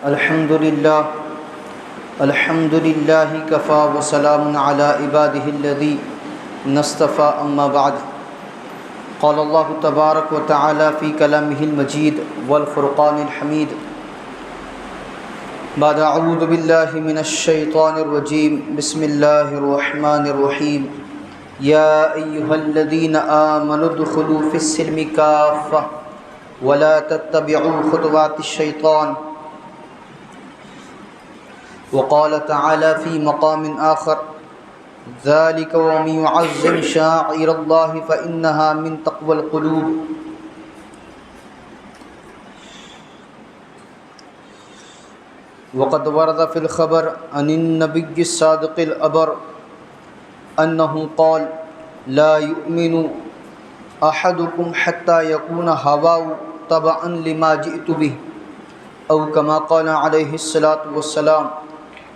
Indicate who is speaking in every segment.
Speaker 1: الحمد للہ کفا وسلام علی عبادہ الذین اصطفى اما بعد قال اللہ تبارک و تعالی فی کلامہ المجید والفرقان الحمید بعد اعوذ باللہ من الشیطان الرجیم بسم اللہ الرحمن الرحیم یا ایہا الذین آمنوا ادخلوا فی السلم کافۃ ولا تتبعوا خطوات الشیطان وقال تعالى في مقام آخر ذلك ومن يعظم شعائر الله فإنها من تقوى القلوب وقد ورد في الخبر عن النبي الصادق الأبر أنه قال لا يؤمن أحدكم حتى يكون هواه تبعا لما جئت به أو كما قال عليه الصلاة والسلام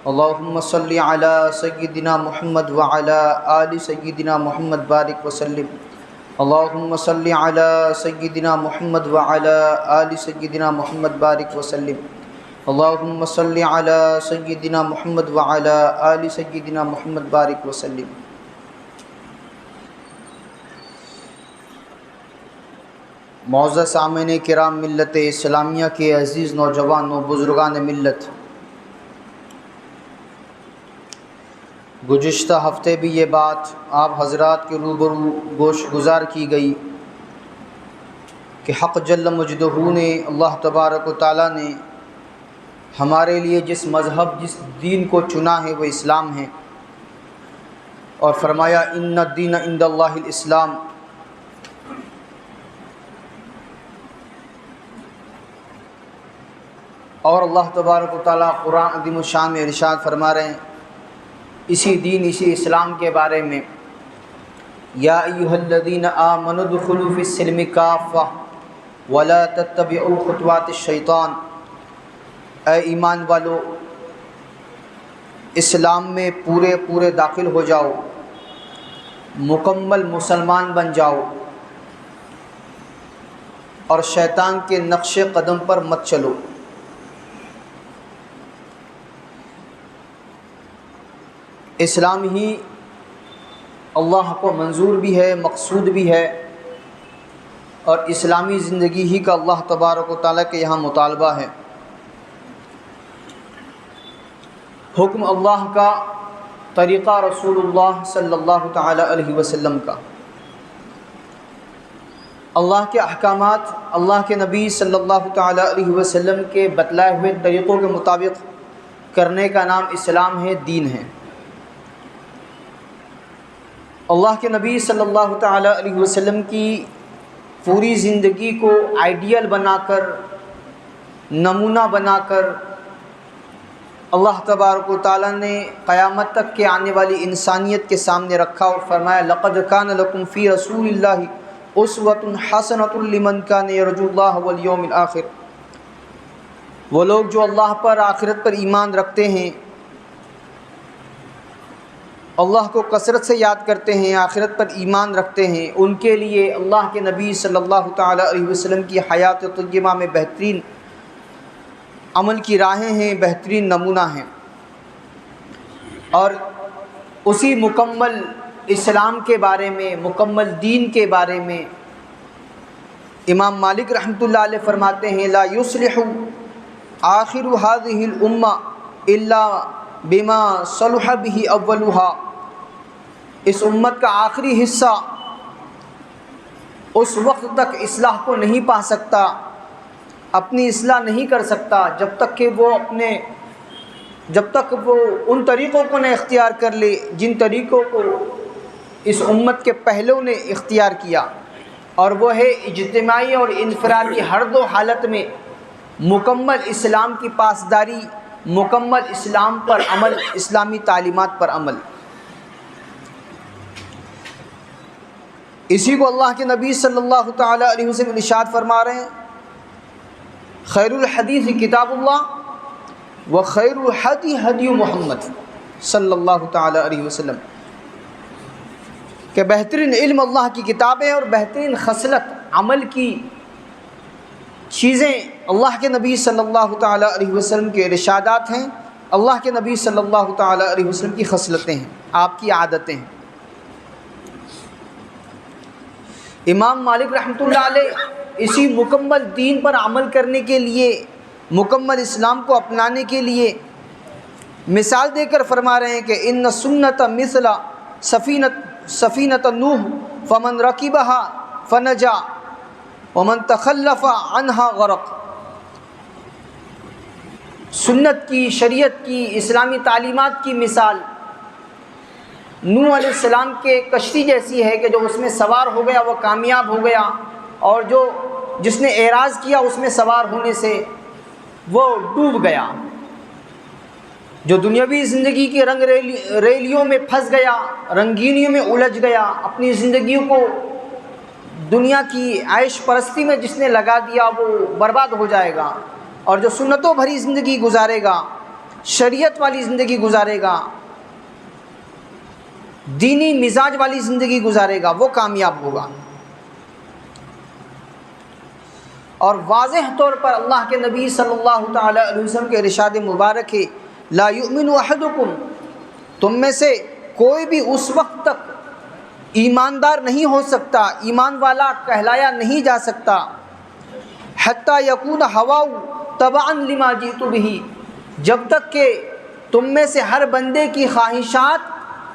Speaker 1: اللهم صل على سيدنا محمد وعلى آل سيدنا محمد بارك وسلم اللهم صل على سيدنا محمد وعلى آل سيدنا محمد بارك وسلم اللهم صل على سيدنا محمد وعلى آل سيدنا محمد بارك وسلم۔ معزز سامعین کرام، ملت اسلامیہ کے عزیز نوجوان و بزرگان ملت، گزشتہ ہفتے بھی یہ بات آپ حضرات کے روبرو گوش گزار کی گئی کہ حق جل مجدہ نے، اللہ تبارک و تعالیٰ نے ہمارے لیے جس مذہب، جس دین کو چنا ہے وہ اسلام ہے، اور فرمایا ان الدین عند اللہ الاسلام۔ اور اللہ تبارک و تعالیٰ قرآن عظیم الشان میں ارشاد فرما رہے ہیں اسی دین، اسی اسلام کے بارے میں، یا ایھا الذین آمنوا ادخلوا فی السلم کافۃ ولا تتبعوا خطوات الشیطان، اے ایمان والو اسلام میں پورے داخل ہو جاؤ، مکمل مسلمان بن جاؤ، اور شیطان کے نقش قدم پر مت چلو۔ اسلام ہی اللہ کو منظور بھی ہے، مقصود بھی ہے، اور اسلامی زندگی ہی کا اللہ تبارک و تعالیٰ کے یہاں مطالبہ ہے۔ حکم اللہ کا، طریقہ رسول اللہ صلی اللہ تعالیٰ علیہ وسلم کا، اللہ کے احکامات، اللہ کے نبی صلی اللہ تعالیٰ علیہ وسلم کے بتلائے ہوئے طریقوں کے مطابق کرنے کا نام اسلام ہے، دین ہے۔ اللہ کے نبی صلی اللہ تعالیٰ علیہ وسلم کی پوری زندگی کو آئیڈیل بنا کر، نمونہ بنا کر اللہ تبارک و تعالیٰ نے قیامت تک کے آنے والی انسانیت کے سامنے رکھا اور فرمایا لقد کان لکم فی رسول اللہ اسوۃ حسنۃ لمن کان یرجو اللہ والیوم الآخر۔ وہ لوگ جو اللہ پر، آخرت پر ایمان رکھتے ہیں، اللہ کو کثرت سے یاد کرتے ہیں، آخرت پر ایمان رکھتے ہیں، ان کے لیے اللہ کے نبی صلی اللہ تعالیٰ علیہ وسلم کی حیات طیبہ میں بہترین عمل کی راہیں ہیں، بہترین نمونہ ہیں۔ اور اسی مکمل اسلام کے بارے میں، مکمل دین کے بارے میں امام مالک رحمۃ اللہ علیہ فرماتے ہیں لا یصلح آخر هذه الامہ الا بما صلح به اولها، اس امت کا آخری حصہ اس وقت تک اصلاح کو نہیں پا سکتا، اپنی اصلاح نہیں کر سکتا جب تک کہ وہ ان طریقوں کو نہ اختیار کر لے جن طریقوں کو اس امت کے پہلوں نے اختیار کیا، اور وہ ہے اجتماعی اور انفرادی ہر دو حالت میں مکمل اسلام کی پاسداری، مکمل اسلام پر عمل، اسلامی تعلیمات پر عمل۔ اسی کو اللہ کے نبی صلی اللہ تعالیٰ علیہ وسلم ارشاد فرما رہے ہیں خیر الحدیث کتاب اللہ و خیر الحدی ہدی محمد صلی اللہ تعالیٰ علیہ وسلم، کہ بہترین علم اللہ کی کتاب ہے، اور بہترین خصلت عمل کی چیزیں اللہ کے نبی صلی اللہ تعالیٰ علیہ وسلم کے ارشادات ہیں، اللہ کے نبی صلی اللہ تعالیٰ علیہ وسلم کی خصلتیں ہیں، آپ کی عادتیں ہیں۔ امام مالک رحمۃ اللہ علیہ اسی مکمل دین پر عمل کرنے کے لیے، مکمل اسلام کو اپنانے کے لیے مثال دے کر فرما رہے ہیں کہ ان سنت مثل سفینۃ نوح فمن رکبها فنجا ومن تخلف عنها غرق۔ سنت کی، شریعت کی، اسلامی تعلیمات کی مثال نوح علیہ السلام کے کشتی جیسی ہے کہ جو اس میں سوار ہو گیا وہ کامیاب ہو گیا، اور جس نے اعراض کیا اس میں سوار ہونے سے وہ ڈوب گیا۔ جو دنیاوی زندگی کی رنگ ریلیوں میں پھنس گیا، رنگینیوں میں الجھ گیا، اپنی زندگیوں کو دنیا کی عیش پرستی میں جس نے لگا دیا وہ برباد ہو جائے گا، اور جو سنتوں بھری زندگی گزارے گا، شریعت والی زندگی گزارے گا، دینی مزاج والی زندگی گزارے گا، وہ کامیاب ہوگا۔ اور واضح طور پر اللہ کے نبی صلی اللہ تعالیٰ علیہ وسلم کے ارشاد مبارک ہے لا یؤمن احدکم، تم میں سے کوئی بھی اس وقت تک ایماندار نہیں ہو سکتا، ایمان والا کہلایا نہیں جا سکتا، حتی یکون ہواؤ تبعا لما جئت بہ، جب تک کہ تم میں سے ہر بندے کی خواہشات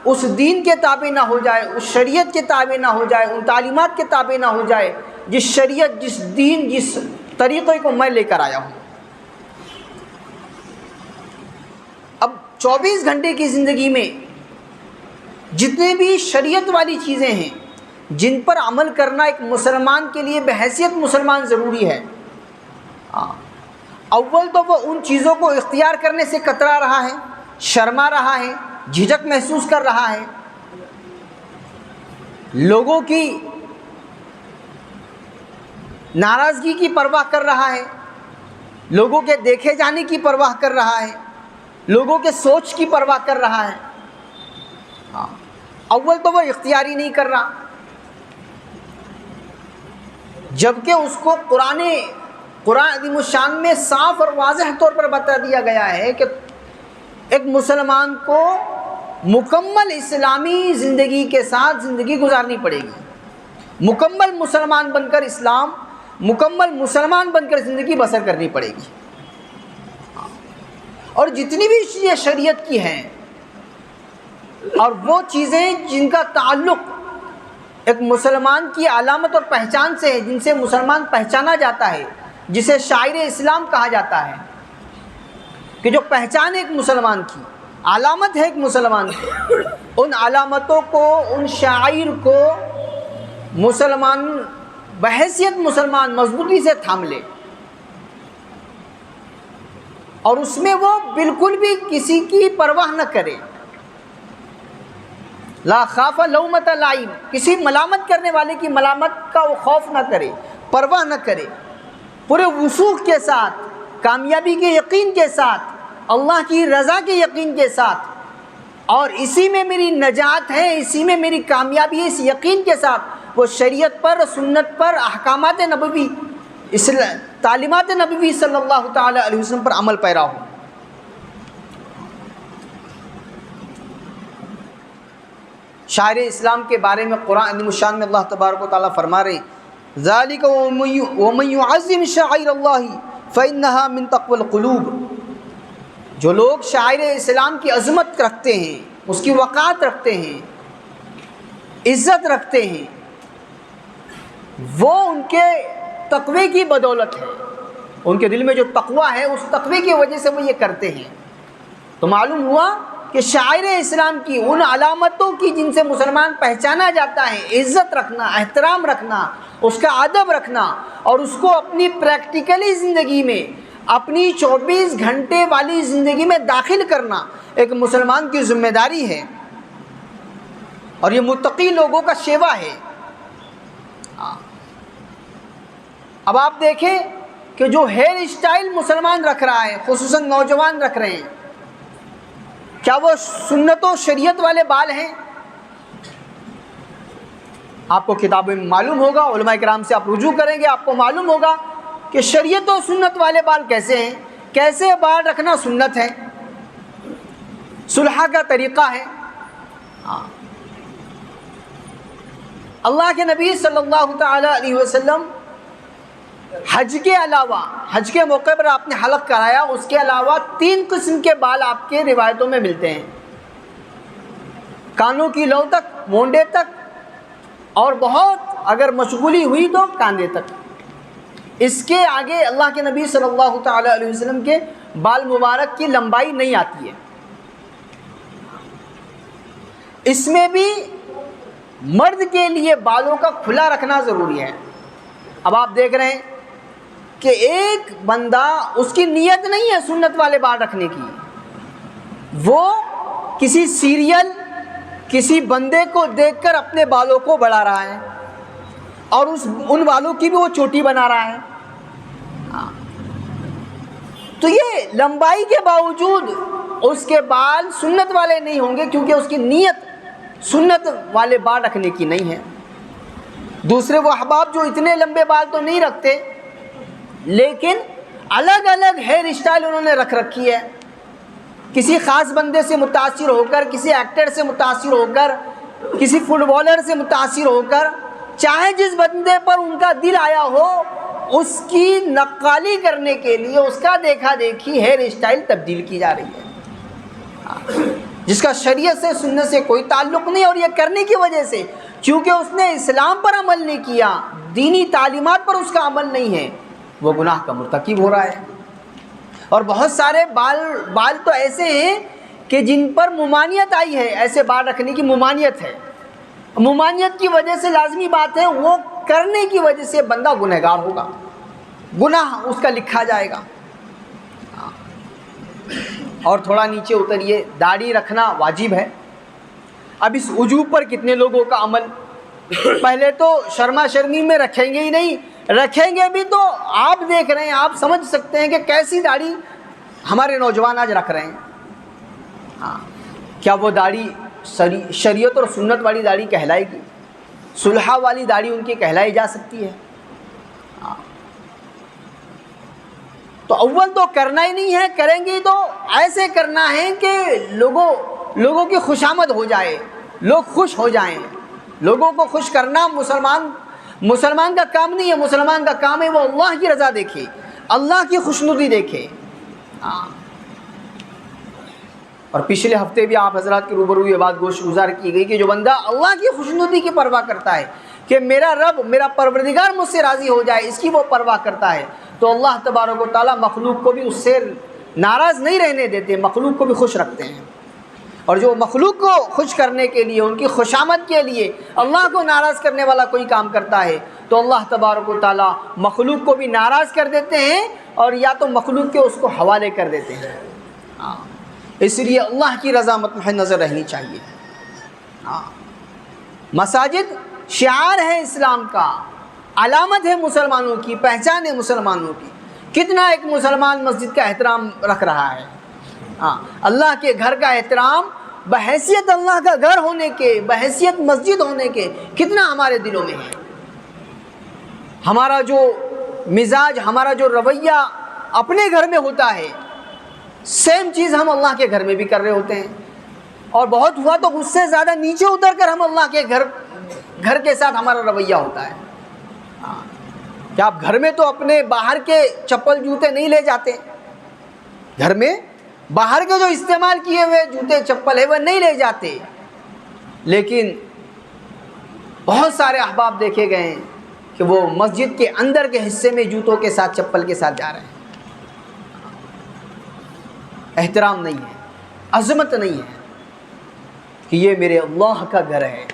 Speaker 1: اس دین کے تابع نہ ہو جائے، اس شریعت کے تابع نہ ہو جائے، ان تعلیمات کے تابع نہ ہو جائے جس شریعت، جس دین، جس طریقے کو میں لے کر آیا ہوں۔ اب 24 گھنٹے کی زندگی میں جتنے بھی شریعت والی چیزیں ہیں جن پر عمل کرنا ایک مسلمان کے لیے بحیثیت مسلمان ضروری ہے، اول تو وہ ان چیزوں کو اختیار کرنے سے کترا رہا ہے، شرما رہا ہے، جھجک محسوس کر رہا ہے، لوگوں کی ناراضگی کی پرواہ کر رہا ہے، لوگوں کے دیکھے جانے کی پرواہ کر رہا ہے، لوگوں کے سوچ کی پرواہ کر رہا ہے۔ اول تو وہ اختیاری نہیں کر رہا، جبکہ اس کو قرآن عظیم الشان میں صاف اور واضح طور پر بتا دیا گیا ہے کہ ایک مسلمان کو مکمل اسلامی زندگی کے ساتھ زندگی گزارنی پڑے گی، مکمل مسلمان بن کر اسلام، مکمل مسلمان بن کر زندگی بسر کرنی پڑے گی۔ اور جتنی بھی چیزیں شریعت کی ہیں اور وہ چیزیں جن کا تعلق ایک مسلمان کی علامت اور پہچان سے ہے، جن سے مسلمان پہچانا جاتا ہے، جسے شاعر اسلام کہا جاتا ہے، کہ جو پہچان ہے ایک مسلمان کی، علامت ہے ایک مسلمان کی، ان علامتوں کو، ان شاعر کو مسلمان بحیثیت مسلمان مضبوطی سے تھام لے، اور اس میں وہ بالکل بھی کسی کی پرواہ نہ کرے، لا خاف لومۃ لائم، کسی ملامت کرنے والے کی ملامت کا وہ خوف نہ کرے، پرواہ نہ کرے، پورے وثوق کے ساتھ، کامیابی کے یقین کے ساتھ، اللہ کی رضا کے یقین کے ساتھ، اور اسی میں میری نجات ہے، اسی میں میری کامیابی ہے، اس یقین کے ساتھ وہ شریعت پر، سنت پر، احکامات نبوی، تعلیمات نبوی صلی اللہ تعالی علیہ وسلم پر عمل پیرا ہو۔ شاعر اسلام کے بارے میں قرآن عظیم الشان میں اللہ تبارک و تعالیٰ فرما رہے ہیں ذالک ومن یعظم شعائر اللہ فإنها من تقوی القلوب، جو لوگ شاعر اسلام کی عظمت رکھتے ہیں، اس کی وقار رکھتے ہیں، عزت رکھتے ہیں، وہ ان کے تقوی کی بدولت ہے، ان کے دل میں جو تقوی ہے اس تقوی کی وجہ سے وہ یہ کرتے ہیں۔ تو معلوم ہوا کہ شاعر اسلام کی ان علامتوں کی جن سے مسلمان پہچانا جاتا ہے، عزت رکھنا، احترام رکھنا، اس کا ادب رکھنا، اور اس کو اپنی پریکٹیکلی زندگی میں، اپنی 24 گھنٹے والی زندگی میں داخل کرنا ایک مسلمان کی ذمہ داری ہے، اور یہ متقی لوگوں کا شیوا ہے۔ اب آپ دیکھیں کہ جو ہیئر اسٹائل مسلمان رکھ رہا ہے، خصوصاً نوجوان رکھ رہے ہیں، کیا وہ سنت و شریعت والے بال ہیں؟ آپ کو کتابوں میں معلوم ہوگا، علماء کرام سے آپ رجوع کریں گے، آپ کو معلوم ہوگا
Speaker 2: کہ شریعت و سنت والے بال کیسے ہیں، کیسے بال رکھنا سنت ہے، صلح کا طریقہ ہے۔ اللہ کے نبی صلی اللہ تعالی علیہ وسلم حج کے علاوہ، حج کے موقع پر آپ نے حلق کرایا، اس کے علاوہ 3 قسم کے بال آپ کے روایتوں میں ملتے ہیں، کانوں کی لو تک، مونڈے تک، اور بہت اگر مشغولی ہوئی تو کاندھے تک۔ اس کے آگے اللہ کے نبی صلی اللہ تعالی علیہ وسلم کے بال مبارک کی لمبائی نہیں آتی ہے۔ اس میں بھی مرد کے لیے بالوں کا کھلا رکھنا ضروری ہے۔ اب آپ دیکھ رہے ہیں کہ ایک بندہ، اس کی نیت نہیں ہے سنت والے بال رکھنے کی، وہ کسی سیریل، کسی بندے کو دیکھ کر اپنے بالوں کو بڑھا رہا ہے اور ان بالوں کی بھی وہ چوٹی بنا رہا ہے۔ تو یہ لمبائی کے باوجود اس کے بال سنت والے نہیں ہوں گے، کیونکہ اس کی نیت سنت والے بال رکھنے کی نہیں ہے۔ دوسرے وہ احباب جو اتنے لمبے بال تو نہیں رکھتے، لیکن الگ الگ ہیئر اسٹائل انہوں نے رکھ رکھی ہے، کسی خاص بندے سے متاثر ہو کر، کسی ایکٹر سے متاثر ہو کر، کسی فٹ بالر سے متاثر ہو کر، چاہے جس بندے پر ان کا دل آیا ہو، اس کی نقالی کرنے کے لیے اس کا دیکھا دیکھی ہیئر اسٹائل تبدیل کی جا رہی ہے، جس کا شریعت سے، سنت سے کوئی تعلق نہیں۔ اور یہ کرنے کی وجہ سے، چونکہ اس نے اسلام پر عمل نہیں کیا، دینی تعلیمات پر اس کا عمل نہیں ہے، وہ گناہ کا مرتکب ہو رہا ہے۔ اور بہت سارے بال تو ایسے ہیں کہ جن پر ممانعت آئی ہے، ایسے بال رکھنے کی ممانعت ہے۔ ممانعت کی وجہ سے لازمی بات ہے، وہ کرنے کی وجہ سے بندہ گنہگار ہوگا، گناہ اس کا لکھا جائے گا۔ اور تھوڑا نیچے اتریے، داڑھی رکھنا واجب ہے۔ اب اس وجوب پر کتنے لوگوں کا عمل؟ پہلے تو شرما شرمی میں رکھیں گے ہی نہیں، رکھیں گے بھی تو آپ دیکھ رہے ہیں، آپ سمجھ سکتے ہیں کہ کیسی داڑھی ہمارے نوجوان آج رکھ رہے ہیں۔ کیا وہ داڑھی شریعت اور سنت والی داڑھی کہلائے گی؟ صلح والی داڑھی ان کی کہلائی جا سکتی ہے؟ تو اول تو کرنا ہی نہیں ہے، کریں گے تو ایسے کرنا ہے کہ لوگوں کی خوشامد ہو جائے، لوگ خوش ہو جائیں۔ لوگوں کو خوش کرنا مسلمان کا کام نہیں ہے، مسلمان کا کام ہے وہ اللہ کی رضا دیکھے، اللہ کی خوشنودی دیکھے۔ اور پچھلے ہفتے بھی آپ حضرات کے روبرو یہ بات گوش گزار کی گئی کہ جو بندہ اللہ کی خوشنودی کی پرواہ کرتا ہے کہ میرا رب، میرا پروردگار مجھ سے راضی ہو جائے، اس کی وہ پرواہ کرتا ہے، تو اللہ تبارک و تعالیٰ مخلوق کو بھی اس سے ناراض نہیں رہنے دیتے، مخلوق کو بھی خوش رکھتے ہیں۔ اور جو مخلوق کو خوش کرنے کے لیے، ان کی خوشامد کے لیے اللہ کو ناراض کرنے والا کوئی کام کرتا ہے، تو اللہ تبارک و تعالیٰ مخلوق کو بھی ناراض کر دیتے ہیں، اور یا تو مخلوق کے اس کو حوالے کر دیتے ہیں۔ اس لیے اللہ کی رضا مد نظر رہنی چاہیے۔ مساجد شعار ہے اسلام کا، علامت ہے مسلمانوں کی، پہچان ہے مسلمانوں کی۔ کتنا ایک مسلمان مسجد کا احترام رکھ رہا ہے، اللہ کے گھر کا احترام بحیثیت اللہ کا گھر ہونے کے، بحیثیت مسجد ہونے کے، کتنا ہمارے دلوں میں ہے۔ ہمارا جو مزاج، ہمارا جو رویہ اپنے گھر میں ہوتا ہے، سیم چیز ہم اللہ کے گھر میں بھی کر رہے ہوتے ہیں، اور بہت ہوا تو اس سے زیادہ نیچے اتر کر ہم اللہ کے گھر کے ساتھ ہمارا رویہ ہوتا ہے۔ کہ آپ گھر میں تو اپنے باہر کے چپل جوتے نہیں لے جاتے، گھر میں باہر کے جو استعمال کیے ہوئے جوتے چپل ہے وہ نہیں لے جاتے، لیکن بہت سارے احباب دیکھے گئے ہیں کہ وہ مسجد کے اندر کے حصے میں جوتوں کے ساتھ، چپل کے ساتھ جا رہے ہیں۔ احترام نہیں ہے، عظمت نہیں ہے کہ یہ میرے اللہ کا گھر ہے،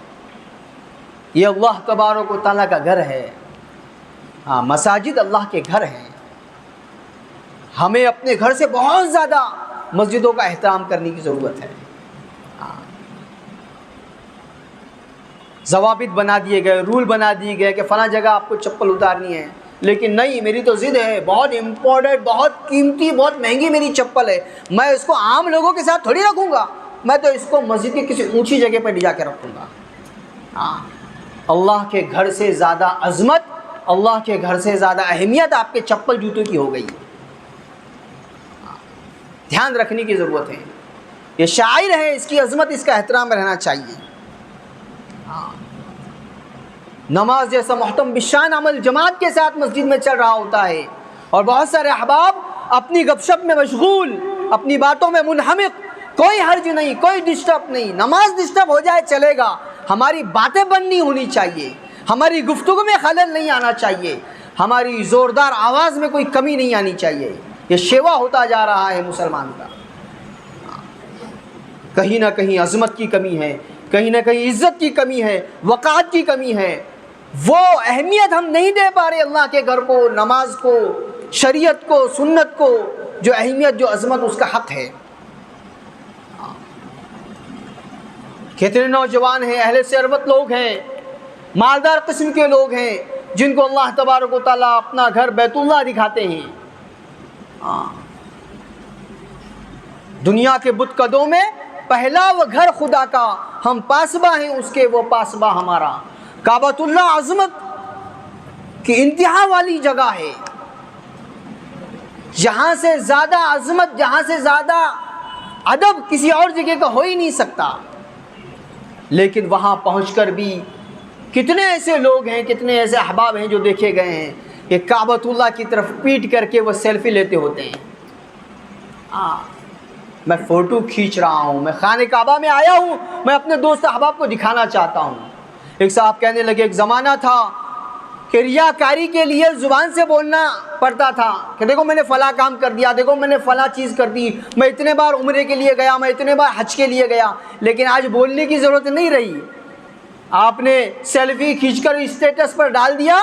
Speaker 2: یہ اللہ تبارک و تعالیٰ کا گھر ہے۔ مساجد اللہ کے گھر ہیں، ہمیں اپنے گھر سے بہت زیادہ مسجدوں کا احترام کرنے کی ضرورت ہے۔ ضوابط بنا دیے گئے، رول بنا دیے گئے کہ فلاں جگہ آپ کو چپل اتارنی ہے، لیکن نہیں، میری تو ضد ہے، بہت امپورٹنٹ، بہت قیمتی، بہت مہنگی میری چپل ہے، میں اس کو عام لوگوں کے ساتھ تھوڑی رکھوں گا، میں تو اس کو مسجد کی کسی اونچی جگہ پر لے جا کے رکھوں گا۔ اللہ کے گھر سے زیادہ عظمت اللہ کے گھر سے زیادہ اہمیت آپ کے چپل جوتوں کی ہو گئی. دھیان رکھنے کی ضرورت ہے. یہ شاعر ہے، اس کی عظمت، اس کا احترام رہنا چاہیے. نماز جیسا محتم بشان عمل جماعت کے ساتھ مسجد میں چل رہا ہوتا ہے، اور بہت سارے احباب اپنی گپ شپ میں مشغول، اپنی باتوں میں منہمک. کوئی حرج نہیں، کوئی ڈسٹرب نہیں. نماز ڈسٹرب ہو جائے چلے گا، ہماری باتیں بند نہیں ہونی چاہیے، ہماری گفتگو میں خلل نہیں آنا چاہیے، ہماری زوردار آواز میں کوئی کمی نہیں آنی چاہیے. یہ شیوا ہوتا جا رہا ہے مسلمان کا. کہیں نہ کہیں عظمت کی کمی ہے، کہیں نہ کہیں عزت کی کمی ہے، وقار کی کمی ہے. وہ اہمیت ہم نہیں دے پا رہے اللہ کے گھر کو، نماز کو، شریعت کو، سنت کو، جو اہمیت، جو عظمت اس کا حق ہے. کتنے نوجوان ہیں، اہل ثروت لوگ ہیں، مالدار قسم کے لوگ ہیں، جن کو اللہ تبارک و تعالیٰ اپنا گھر بیت اللہ دکھاتے ہیں. دنیا کے بت قدوں میں پہلا وہ گھر خدا کا، ہم پاسباں ہیں اس کے، وہ پاسباں ہمارا. کعبۃ اللہ عظمت کی انتہا والی جگہ ہے. جہاں سے زیادہ عظمت، جہاں سے زیادہ ادب کسی اور جگہ کا ہو ہی نہیں سکتا. لیکن وہاں پہنچ کر بھی کتنے ایسے لوگ ہیں، کتنے ایسے احباب ہیں جو دیکھے گئے ہیں کہ کعبۃ اللہ کی طرف پیٹ کر کے وہ سیلفی لیتے ہوتے ہیں. میں فوٹو کھینچ رہا ہوں، میں خانہ کعبہ میں آیا ہوں، میں اپنے دوست احباب کو دکھانا چاہتا ہوں. ایک صاحب کہنے لگے ایک زمانہ تھا کہ ریاکاری کے لیے زبان سے بولنا پڑتا تھا کہ دیکھو میں نے فلاں کام کر دیا، دیکھو میں نے فلاں چیز کر دی، میں اتنے بار عمرے کے لیے گیا، میں اتنے بار حج کے لیے گیا. لیکن آج بولنے کی ضرورت نہیں رہی. آپ نے سیلفی کھینچ کر اسٹیٹس پر ڈال دیا،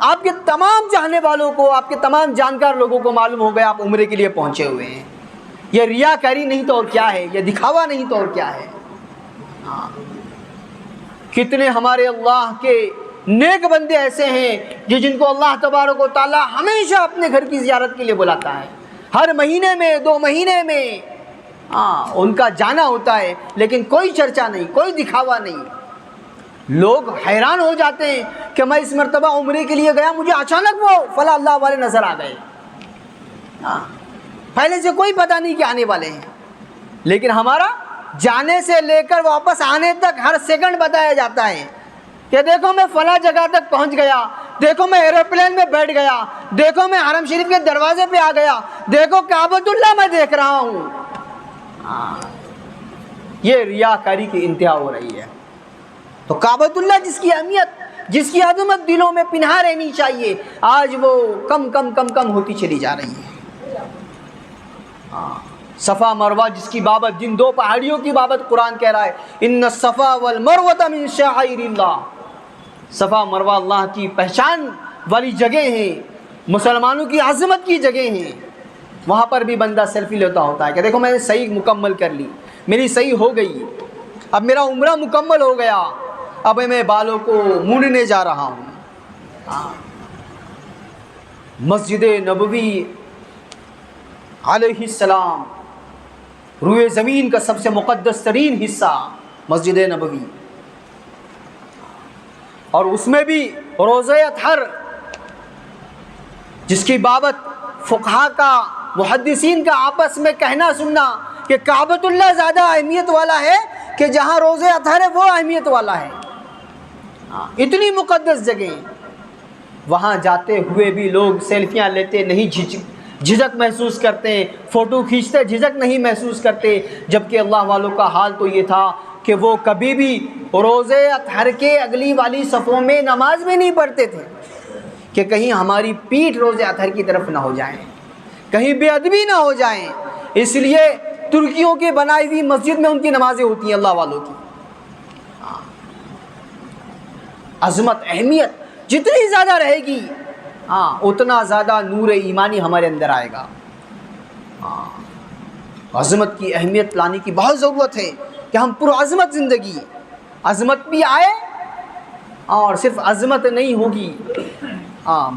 Speaker 2: آپ کے تمام چاہنے والوں کو، آپ کے تمام جانکار لوگوں کو معلوم ہو گیا آپ عمرے کے لیے پہنچے ہوئے ہیں. یہ ریاکاری نہیں تو اور کیا ہے، یہ دکھاوا نہیں تو اور کیا ہے. کتنے ہمارے اللہ کے نیک بندے ایسے ہیں جن کو اللہ تبارک و تعالی ہمیشہ اپنے گھر کی زیارت کے لیے بلاتا ہے. ہر مہینے میں، 2 مہینے میں ان کا جانا ہوتا ہے، لیکن کوئی چرچا نہیں، کوئی دکھاوا نہیں. لوگ حیران ہو جاتے ہیں کہ میں اس مرتبہ عمرے کے لیے گیا، مجھے اچانک وہ فلاں اللہ والے نظر آ گئے. پہلے سے کوئی پتہ نہیں کہ آنے والے ہیں، لیکن ہمارا جانے سے لے کر واپس آنے تک ہر سیکنڈ بتایا جاتا ہے کہ دیکھو میں فلاں جگہ تک پہنچ گیا، دیکھو میں ایروپلین میں بیٹھ گیا، دیکھو میں حرم شریف کے دروازے پہ آ گیا، دیکھو کعبۃ اللہ میں دیکھ رہا ہوں. یہ ریاکاری کی انتہا ہو رہی ہے. تو کعبۃ اللہ جس کی اہمیت، جس کی عظمت دلوں میں پنہا رہنی چاہیے، آج وہ کم ہوتی چلی جا رہی ہے. صفا مروہ جس کی بابت، جن 2 پہاڑیوں کی بابت قرآن کہہ رہا ہے ان الصفا والمروہ من شعائر اللہ. صفا مروہ اللہ کی پہچان والی جگہ ہیں، مسلمانوں کی عظمت کی جگہ ہیں. وہاں پر بھی بندہ سیلفی لیتا ہوتا ہے کہ دیکھو میں نے صحیح مکمل کر لی، میری صحیح ہو گئی، اب میرا عمرہ مکمل ہو گیا، اب میں بالوں کو مونڈنے جا رہا ہوں. مسجد نبوی علیہ السلام، روئے زمین کا سب سے مقدس ترین حصہ مسجد نبوی، اور اس میں بھی روضہ اطہر جس کی بابت فقہا کا، محدثین کا آپس میں کہنا سننا کہ کعبۃ اللہ زیادہ اہمیت والا ہے کہ جہاں روضہ اطہر ہے وہ اہمیت والا ہے. اتنی مقدس جگہ، وہاں جاتے ہوئے بھی لوگ سیلفیاں لیتے نہیں جھجک محسوس کرتے، فوٹو کھینچتے جھجک نہیں محسوس کرتے. جبکہ اللہ والوں کا حال تو یہ تھا کہ وہ کبھی بھی روضہ اطہر کے اگلی والی صفوں میں نماز میں نہیں پڑھتے تھے کہ کہیں ہماری پیٹھ روضہ اطہر کی طرف نہ ہو جائیں، کہیں بے ادبی نہ ہو جائیں. اس لیے ترکیوں کی بنائی ہوئی مسجد میں ان کی نمازیں ہوتی ہیں اللہ والوں کی. عظمت، اہمیت جتنی زیادہ رہے گی اتنا زیادہ نور ایمانی ہمارے اندر آئے گا. عظمت کی اہمیت لانے کی بہت ضرورت ہے کہ ہم پرعظمت زندگی، عظمت بھی آئے اور صرف عظمت نہیں ہوگی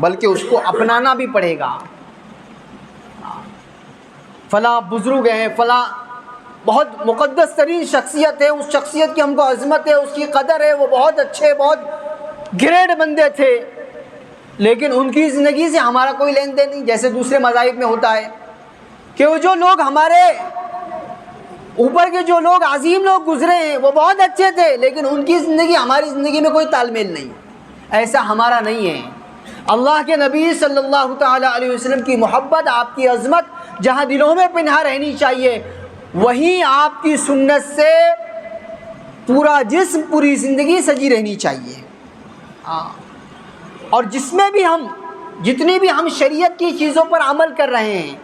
Speaker 2: بلکہ اس کو اپنانا بھی پڑے گا. فلاں بزرگ ہیں، فلاں بہت مقدس ترین شخصیت ہے، اس شخصیت کی ہم کو عظمت ہے، اس کی قدر ہے، وہ بہت اچھے، بہت گریٹ بندے تھے. لیکن ان کی زندگی سے ہمارا کوئی لین دین نہیں، جیسے دوسرے مذاہب میں ہوتا ہے کہ وہ جو لوگ ہمارے اوپر کے جو لوگ عظیم لوگ گزرے ہیں وہ بہت اچھے تھے، لیکن ان کی زندگی ہماری زندگی میں کوئی تال میل نہیں۔ ایسا ہمارا نہیں ہے۔ اللہ کے نبی صلی اللہ تعالی علیہ وسلم کی محبت، آپ کی عظمت جہاں دلوں میں پنہا رہنی چاہیے، وہیں آپ کی سنت سے پورا جسم، پوری زندگی سجی رہنی چاہیے۔ اور جس میں بھی جتنی بھی ہم شریعت کی چیزوں پر عمل کر رہے ہیں،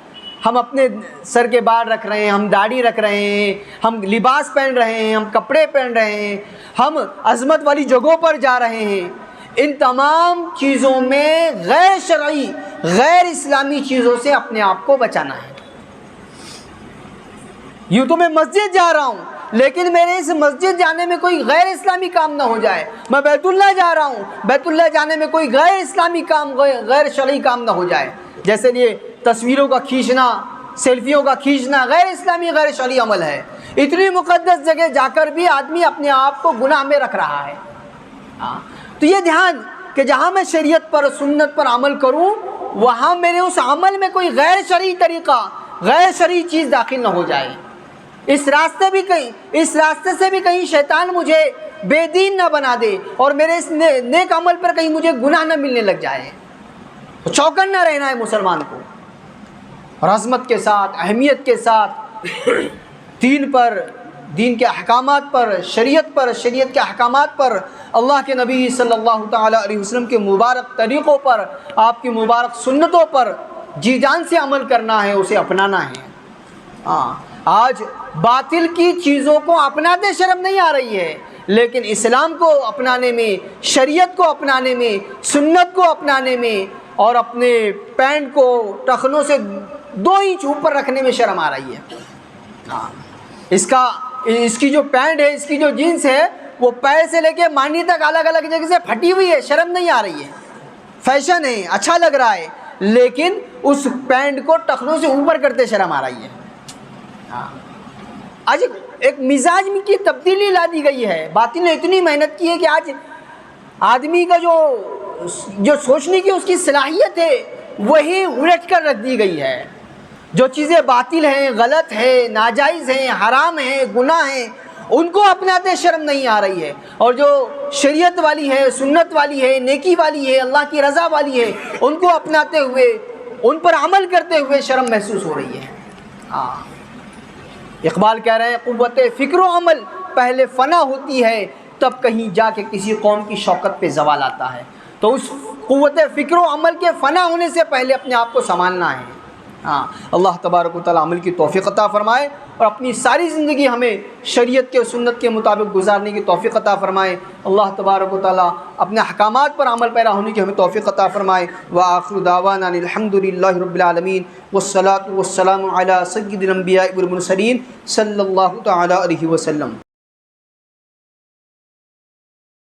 Speaker 2: ہم اپنے سر کے بال رکھ رہے ہیں، ہم داڑھی رکھ رہے ہیں، ہم لباس پہن رہے ہیں، ہم کپڑے پہن رہے ہیں، ہم عظمت والی جگہوں پر جا رہے ہیں، ان تمام چیزوں میں غیر شرعی، غیر اسلامی چیزوں سے اپنے آپ کو بچانا ہے۔ یوں تو میں مسجد جا رہا ہوں، لیکن میرے اس مسجد جانے میں کوئی غیر اسلامی کام نہ ہو جائے۔ میں بیت اللہ جا رہا ہوں، بیت اللہ جانے میں کوئی غیر اسلامی کام، غیر شرعی کام نہ ہو جائے۔ جیسے یہ تصویروں کا کھینچنا، سیلفیوں کا کھینچنا غیر اسلامی، غیر شرعی عمل ہے۔ اتنی مقدس جگہ جا کر بھی آدمی اپنے آپ کو گناہ میں رکھ رہا ہے۔ تو یہ دھیان کہ جہاں میں شریعت پر، سنت پر عمل کروں، وہاں میرے اس عمل میں کوئی غیر شرعی طریقہ، غیر شرعی چیز داخل نہ ہو جائے۔ اس راستے سے بھی کہیں شیطان مجھے بے دین نہ بنا دے، اور میرے اس نیک عمل پر کہیں مجھے گناہ نہ ملنے لگ جائے۔ چوکنا رہنا ہے مسلمان کو، اور عظمت کے ساتھ، اہمیت کے ساتھ دین پر، دین کے احکامات پر، شریعت کے احکامات پر، اللہ کے نبی صلی اللہ تعالی علیہ وسلم کے مبارک طریقوں پر، آپ کی مبارک سنتوں پر جی جان سے عمل کرنا ہے، اسے اپنانا ہے۔ آج باطل کی چیزوں کو اپناتے شرم نہیں آ رہی ہے، لیکن اسلام کو اپنانے میں، شریعت کو اپنانے میں، سنت کو اپنانے میں، اور اپنے پینٹ کو ٹخنوں سے 2 انچ اوپر رکھنے میں شرم آ رہی ہے۔ اس کی جو پینٹ ہے، اس کی جو جینس ہے، وہ پیر سے لے کے مانڈی تک الگ الگ جگہ سے پھٹی ہوئی ہے، شرم نہیں آ رہی ہے، فیشن ہے، اچھا لگ رہا ہے، لیکن اس پینٹ کو ٹخنوں سے اوپر کرتے شرم آ رہی ہے۔ آج ایک مزاج میں کی تبدیلی لا دی گئی ہے۔ باطل نے اتنی محنت کی ہے کہ آج آدمی کا جو سوچنے کی اس کی صلاحیت ہے، وہی الٹ کر رکھ دی گئی ہے۔ جو چیزیں باطل ہیں، غلط ہیں، ناجائز ہیں، حرام ہیں، گناہ ہیں، ان کو اپناتے شرم نہیں آ رہی ہے، اور جو شریعت والی ہے، سنت والی ہے، نیکی والی ہے، اللہ کی رضا والی ہے، ان کو اپناتے ہوئے، ان پر عمل کرتے ہوئے شرم محسوس ہو رہی ہے۔ اقبال کہہ رہے ہیں، قوت فکر و عمل پہلے فنا ہوتی ہے، تب کہیں جا کے کسی قوم کی شوکت پہ زوال آتا ہے۔ تو اس قوت فکر و عمل کے فنا ہونے سے پہلے اپنے آپ کو سنبھالنا ہے۔ اللہ تبارک و تعالیٰ عمل کی توفیق عطا فرمائے، اور اپنی ساری زندگی ہمیں شریعت کے سنت کے مطابق گزارنے کی توفیق عطا فرمائے۔ اللہ تبارک و تعالیٰ اپنے احکامات پر عمل پیرا ہونے کی ہمیں توفیق عطا فرمائے۔ وآخر دعوانا الحمد للہ رب العالمین، والصلاة والسلام علی سید الانبیاء والمرسلین صلی اللہ تعالی علیہ وسلم۔